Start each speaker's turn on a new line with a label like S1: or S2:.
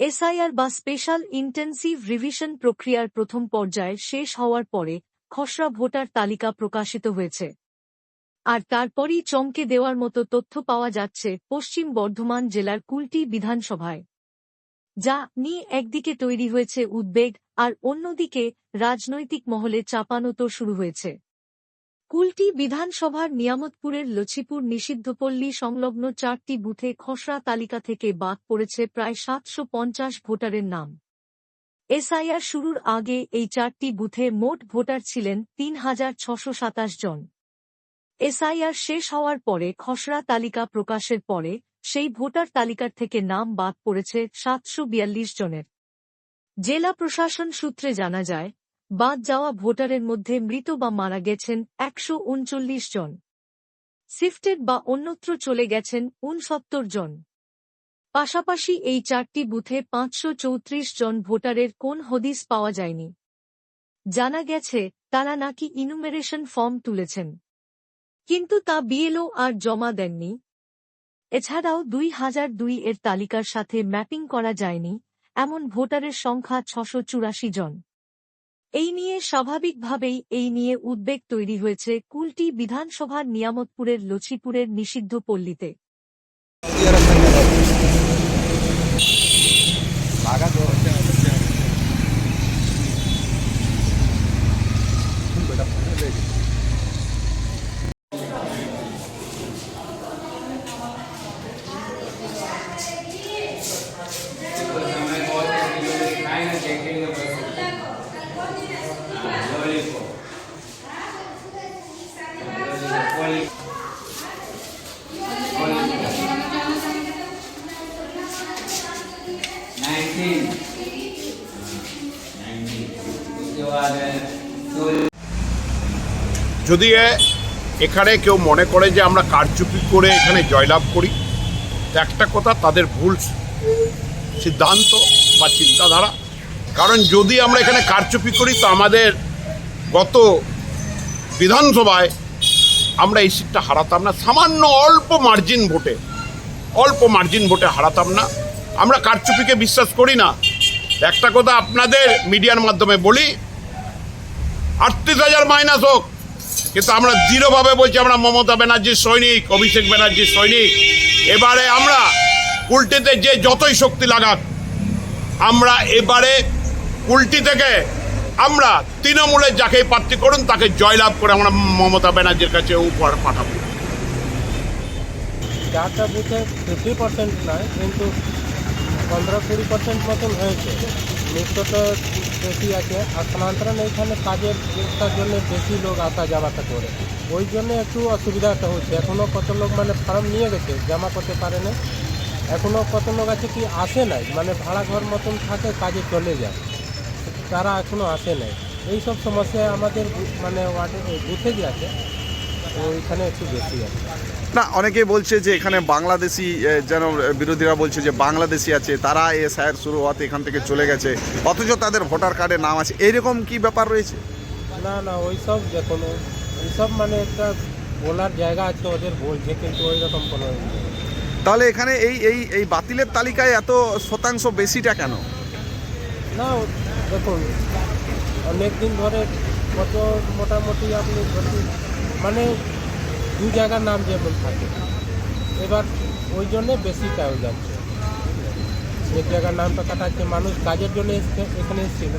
S1: SIR বা special intensive revision প্রক্রিয়ার প্রথম পর্যায় শেষ হওয়ার পরে খসড়া ভোটার তালিকা প্রকাশিত হয়েছে। আর তারপরই চমকে দেওয়ার মতো তথ্য পাওয়া যাচ্ছে পশ্চিম বর্ধমান জেলার কুলটি বিধানসভায়, যা নিয়ে একদিকে তৈরি হয়েছে উদ্বেগ আর অন্যদিকে রাজনৈতিক মহলে চাপানোতর শুরু হয়েছে। কুলটি বিধানসভার নিয়ামতপুরের লছিপুর নিষিদ্ধপল্লী সংলগ্ন 4টি বুথে খসড়া তালিকা থেকে বাদ পড়েছে প্রায় 750 ভোটারের নাম। এসআইআর শুরুর আগে এই 4টি বুথে মোট ভোটার ছিলেন 3627 জন। এসআইআর শেষ হওয়ার পরে খসড়া তালিকা প্রকাশের পরে সেই ভোটার তালিকার থেকে নাম বাদ পড়েছে 742 জনের। জেলা প্রশাসন সূত্রে জানা যায়, বাদ যাওয়া ভোটারের মধ্যে মৃত বা মারা গেছেন 139 জন। শিফটেড বা অন্যত্র চলে গেছেন 69 জন। পাশাপাশি এই 4টি বুথে 534 জন ভোটারের কোন হদিস পাওয়া যায়নি। জানা গেছে তারা নাকি ইনুমেরেশন ফর্ম তুলেছেন, কিন্তু তা বিএলও আর জমা দেননি। এছাড়াও 2002 এর তালিকার সাথে ম্যাপিং করা যায়নি এমন ভোটারের সংখ্যা 684 জন। এই নিয়ে স্বাভাবিকভাবেই উদ্বেগ তৈরি হয়েছে কুলটি বিধানসভার নিয়ামতপুরের লছিপুরের নিষিদ্ধ পল্লীতে।
S2: যদি এখানে কেউ মনে করে যে আমরা কারচুপি করে এখানে জয়লাভ করি, একটা কথা তাদের ভুল সিদ্ধান্ত বা চিন্তাধারা। কারণ যদি আমরা এখানে কারচুপি করি তো আমাদের গত বিধানসভায় আমরা এই সিটটা হারাতাম না, সামান্য অল্প মার্জিন ভোটে হারাতাম না। আমরা কারচুপিকে বিশ্বাস করি না। একটা কথা আপনাদের মিডিয়ার মাধ্যমে বলি, 38,000 মাইনাস হোক, কিন্তু আমরা দৃঢ়ভাবে বলছি আমরা মমতা ব্যানার্জির সৈনিক, অভিষেক ব্যানার্জির সৈনিক। এবারে আমরা কুলটিতে যে যতই শক্তি লাগাক, আমরা এবারে কুলটি থেকে আমরা তৃণমূলের যাকেই প্রার্থী করুন তাকে জয়লাভ করে আমরা মমতা ব্যানার্জির কাছে উপহার পাঠাবো।
S3: 4টা বুথে 50% নয়, কিন্তু 15-20% মতন হয়েছে। মৃত্যুটা বেশি আছে, আর স্থানান্তরণ এইখানে কাজের ব্যবস্থার জন্য বেশি লোক আসা যাওয়াটা করে, ওই জন্য একটু অসুবিধাটা হচ্ছে। এখনও কত লোক ফর্ম নিয়ে গেছে, জমা করতে পারে না। এখনও কত লোক আছে কি আসে নাই, ভাড়া ঘর মতন থাকে, কাজে চলে যায়, তারা এখনও আসে নাই। এইসব সমস্যা আমাদের ওয়ার্ডে বুথে যে আছে ওইখানে একটু বেশি আছে।
S4: না, অনেকেই বলছে যে এখানে বাংলাদেশি, যেন বিরোধীরা বলছে যে বাংলাদেশি আছে, তারা এসআইআর শুরু হওয়াতে এখান থেকে চলে গেছে, অথচ তাদের ভোটার কার্ডে নাম আছে। এইরকম কি ব্যাপার রয়েছে?
S3: না, ওইসব দেখুন, ওইসব একটা বলার জায়গা আছে, ওদের বলছে, কিন্তু ওই রকম কোনো।
S4: তাহলে এখানে এই বাতিলের তালিকায় এত শতাংশ বেশিটা কেন?
S3: না দেখুন, অনেক দিন ধরে কত মোটামুটি আপনি দু জায়গার নাম যেমন থাকে, এবার ওই জন্যে বেশিটা হয়ে যাচ্ছে। এক জায়গার নামটা কাটাচ্ছে, মানুষ কাজের জন্য এখানে এসেছিল,